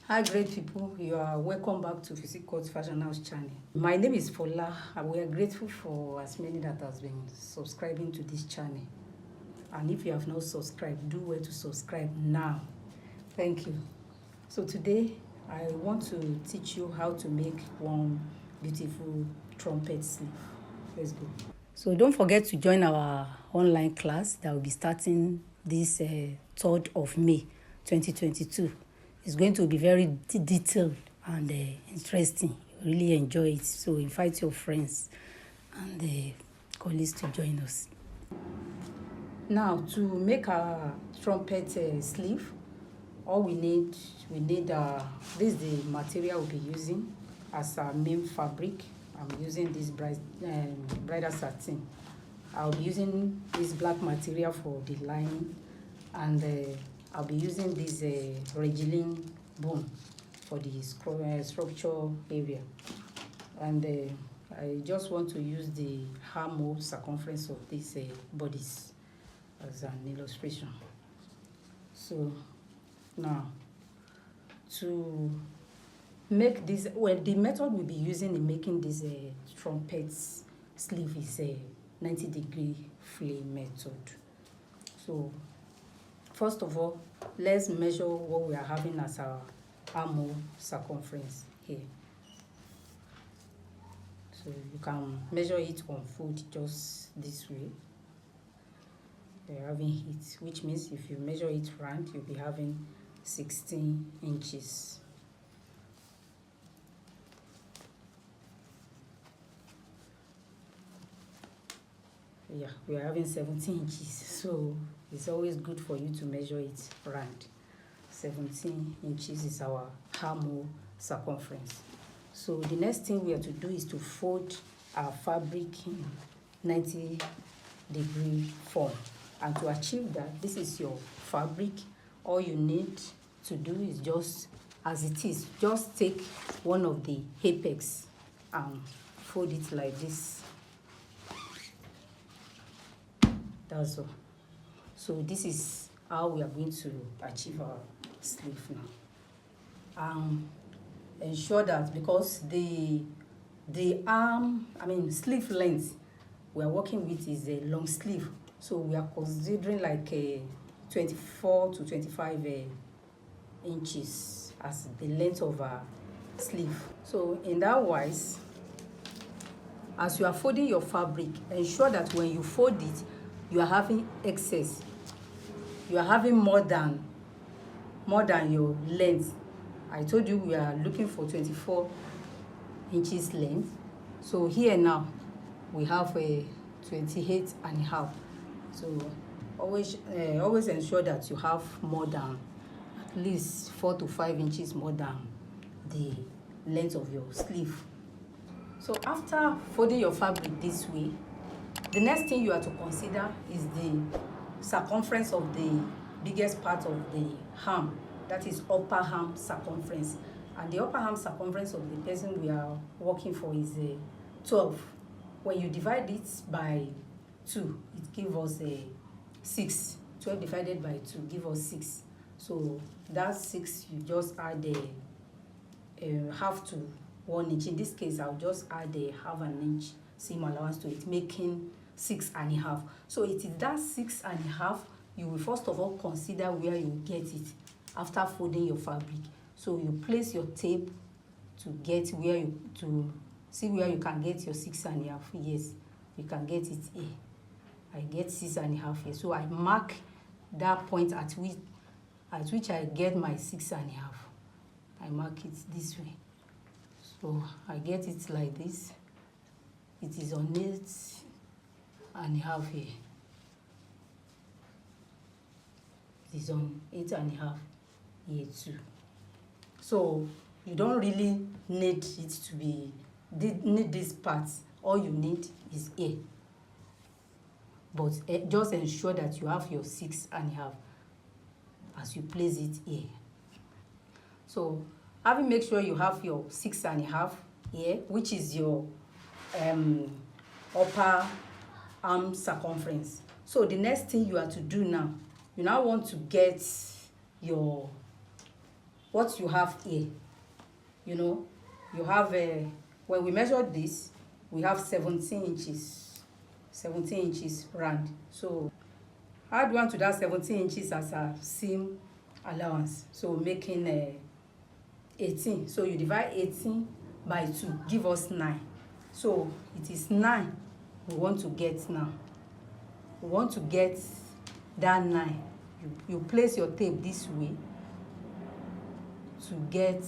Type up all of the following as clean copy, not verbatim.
Hi great people, you are welcome back to Physique Fashion House channel. My name is Fola and we are grateful for as many that has been subscribing to this channel. And if you have not subscribed, do well to subscribe now. Thank you. So today I want to teach you how to make one beautiful trumpet sleeve. Let's go. So don't forget to join our online class that will be starting this 3rd of May 2022. It's going to be very detailed and interesting. You really enjoy it. So invite your friends and colleagues to join us. Now to make our trumpet sleeve, all we need this is the material we'll be using as our main fabric. I'm using this bridal satin. I'll be using this black material for the lining, and I'll be using this regilling bone for the structure area. And I just want to use the armhole circumference of these bodies as an illustration. So now to make this, well, the method we'll be using in making this trumpet sleeve is a 90-degree flame method. So first of all, let's measure what we are having as our armhole circumference here. So you can measure it on foot just this way. You're having it, which means if you measure it round, you'll be having 16 inches. Yeah, we are having 17 inches, so it's always good for you to measure it round. 17 inches is our armhole circumference. So the next thing we have to do is to fold our fabric in 90-degree form. And to achieve that, this is your fabric. All you need to do is just as it is, just take one of the apex and fold it like this. That's all. So this is how we are going to achieve our sleeve now. Ensure that, because the sleeve length we are working with is a long sleeve, so we are considering like a 24 to 25 inches as the length of our sleeve. So in that wise, as you are folding your fabric, ensure that when you fold it, you are having excess. You are having more than your length. I told you we are looking for 24 inches length. So here now we have a 28.5. So always ensure that you have more than at least 4 to 5 inches more than the length of your sleeve. So after folding your fabric this way, the next thing you have to consider is the circumference of the biggest part of the arm, that is upper arm circumference. And the upper arm circumference of the person we are working for is 12. When you divide it by 2, it gives us 6. 12 divided by 2 gives us 6. So that's 6, you just add half to 1 inch. In this case, I'll just add a half an inch seam allowance to it, making 6.5. So it is that 6.5 you will first of all consider where you get it after folding your fabric. So you place your tape to get where you see where you can get your 6.5. Yes, you can get it here. I get 6.5 here. So I mark that point at which I get my 6.5. I mark it this way. So I get it like this. It is on 8.5 here. It is on 8.5 here too. So you don't really need it to be need these parts. All you need is here. But just ensure that you have your 6.5 as you place it here. So having make sure you have your 6.5 here, which is your upper arm circumference. So the next thing you have to do now, you now want to get your what you have here. You know, you have when we measure this, we have 17 inches, 17 inches round. So add 1 to that 17 inches as a seam allowance, so making 18. So you divide 18 by 2, give us 9. So it is 9 we want to get now. We want to get that 9. You place your tape this way to get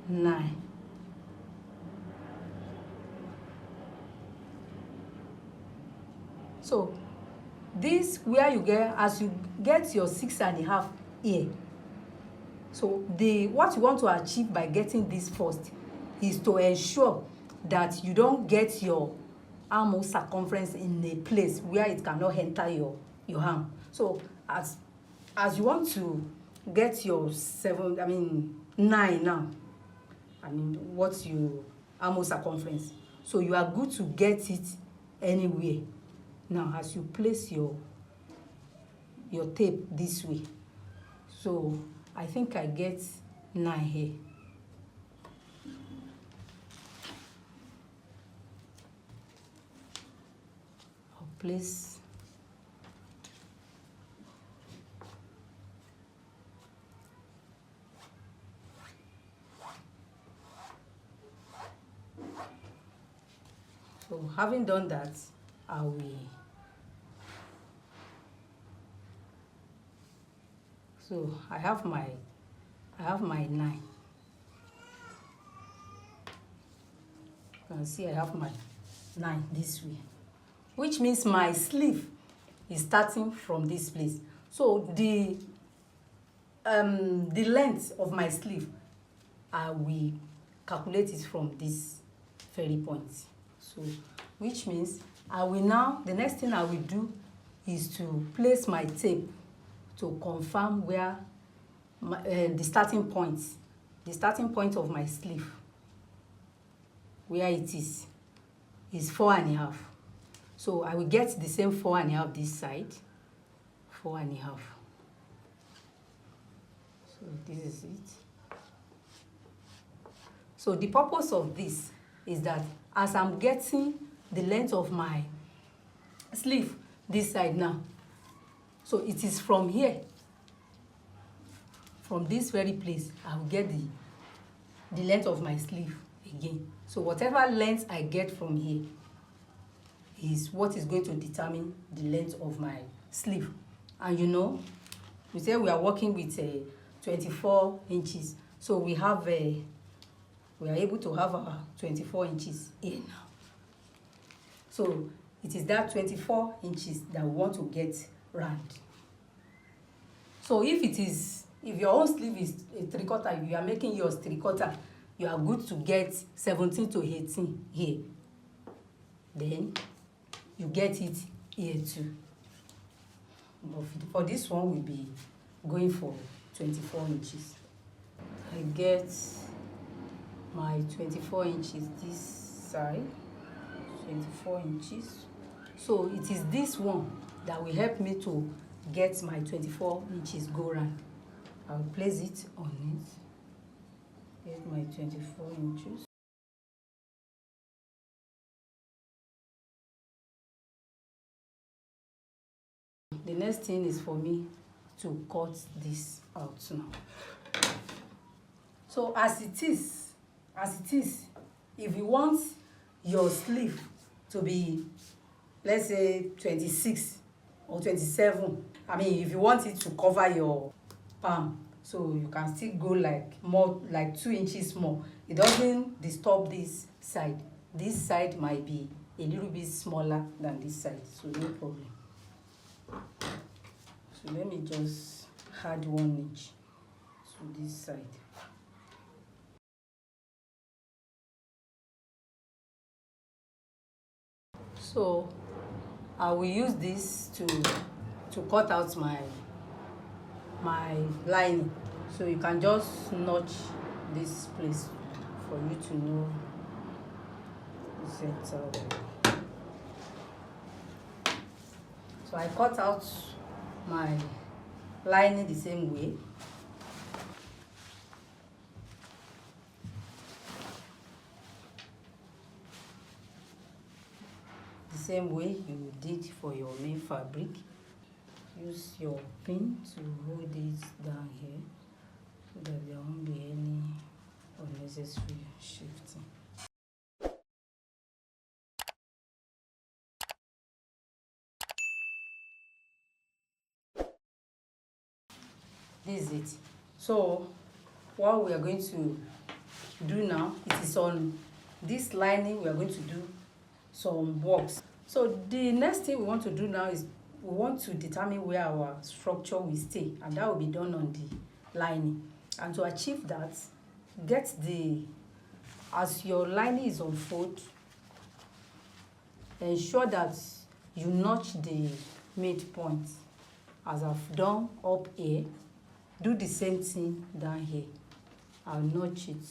9. So this where you get, as you get your 6.5 here, so what you want to achieve by getting this first is to ensure that you don't get your armhole circumference in a place where it cannot enter your arm. So as you want to get your 9 now, what's your armhole circumference, so you are good to get it anywhere. Now as you place your tape this way, so I think I get 9 here. I'll place so having done that, I will so I have my 9. You can see I have my 9 this way, which means my sleeve is starting from this place. So the length of my sleeve, I will calculate it from this very point. So which means I will now, the next thing I will do is to place my tape to confirm where the starting point of my sleeve, where it is 4.5. So I will get the same 4.5 this side, 4.5. So this is it. So the purpose of this is that as I'm getting the length of my sleeve this side now, so it is from here, from this very place, I will get the length of my sleeve again. So whatever length I get from here is what is going to determine the length of my sleeve. And you know, we say we are working with 24 inches, so we are able to have our 24 inches here now. So it is that 24 inches that we want to get round. So if your own sleeve is a 3/4, if you are making yours 3/4, you are good to get 17 to 18 here. Then you get it here too. But for this one, we'll be going for 24 inches. I get my 24 inches this side, 24 inches. So it is this one that will help me to get my 24 inches go round. I'll place it on it. Get my 24 inches. The next thing is for me to cut this out now. So as it is, if you want your sleeve to be, let's say 26 or 27, if you want it to cover your palm, so you can still go like 2 inches more. It doesn't disturb this side. This side might be a little bit smaller than this side, so no problem. So let me just add 1 inch to this side. So I will use this to cut out my lining. So you can just notch this place for you to know the center. So I cut out my lining the same way. same way you did for your main fabric. Use your pin to hold it down here so that there won't be any unnecessary shifting. This is it. So what we are going to do now, it is on this lining we are going to do some works. So the next thing we want to do now is we want to determine where our structure will stay, and that will be done on the lining. And to achieve that, get the, as your lining is unfold, ensure that you notch the midpoint as I've done up here. Do the same thing down here. I'll notch it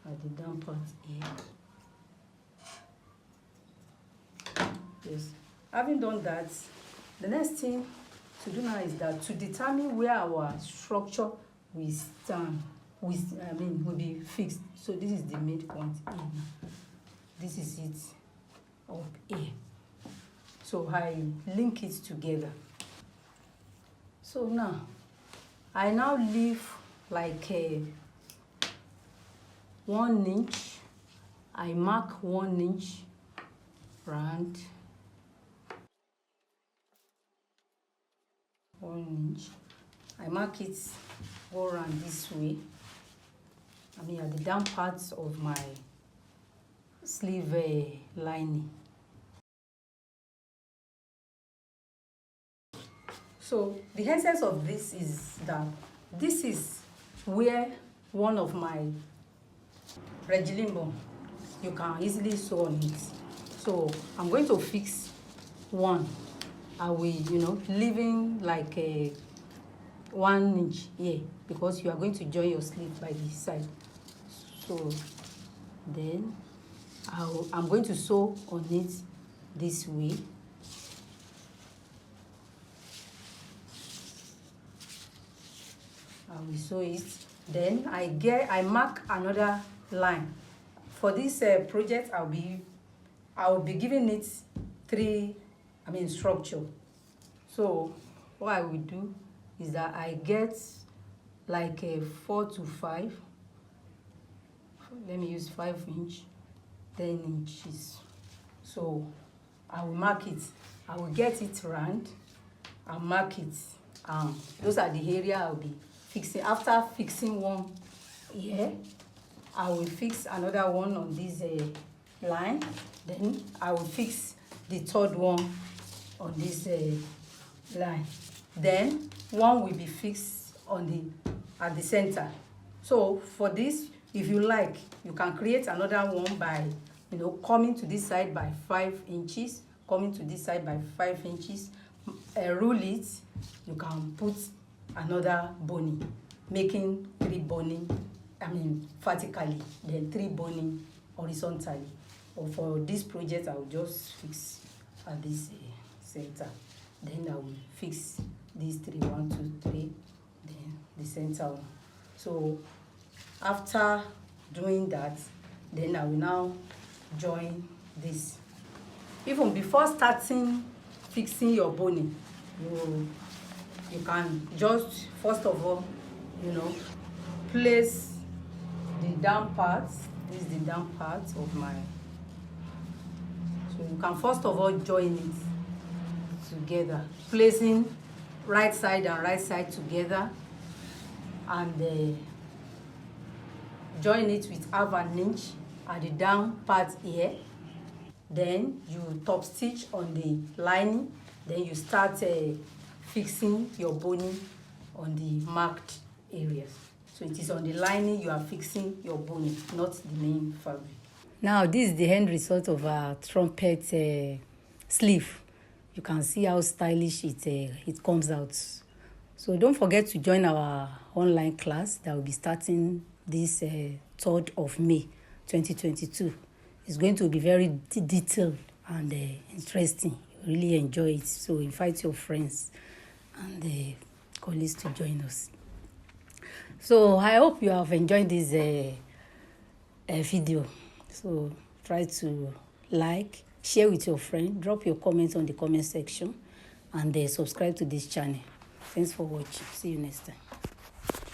at the down part here. Yes. Having done that, the next thing to do now is that to determine where our structure will stand, will be fixed. So this is the midpoint here. This is it up here. So I link it together. So now I now leave like 1 inch. I mark 1 inch round. 1 inch. I mark it go around this way. At the down parts of my sleeve lining. So the essence of this is that this is where one of my regilimbo, you can easily sew on it. So I'm going to fix one. I will, leaving like 1 inch here because you are going to join your sleeve by the side. So then I'm going to sew on it this way. I will sew it. Then I mark another line. For this project, I will be giving it 3 structure. So what I will do is that I get like a 4 to 5. Let me use 5 inch, 10 inches. So I will mark it. I will get it round and mark it. Those are the area I'll be fixing. After fixing one here, I will fix another one on this line. Then I will fix the third one on this line. Then one will be fixed at the center. So for this, if you like, you can create another one by coming to this side by 5 inches, coming to this side by 5 inches. Rule it. You can put another boning, making 3 boning, vertically, then 3 boning horizontally. But for this project, I will just fix at this center. Then I will fix these 3, 1, 2, 3, then the center one. So after doing that, then I will now join this. Even before starting fixing your boning, you can just first of all, place the down part. This is the down part of my. So you can first of all join it together, placing right side and right side together, and join it with half an inch at the down part here. Then you top stitch on the lining. Then you start fixing your boning on the marked areas. So it is on the lining you are fixing your boning, not the main fabric. Now this is the end result of our trumpet sleeve. You can see how stylish it comes out. So don't forget to join our online class that will be starting this 3rd of May 2022. It's going to be very detailed and interesting. You really enjoy it. So invite your friends and colleagues to join us. So I hope you have enjoyed this video. So try to like, share with your friend, drop your comments on the comment section, and subscribe to this channel. Thanks for watching. See you next time.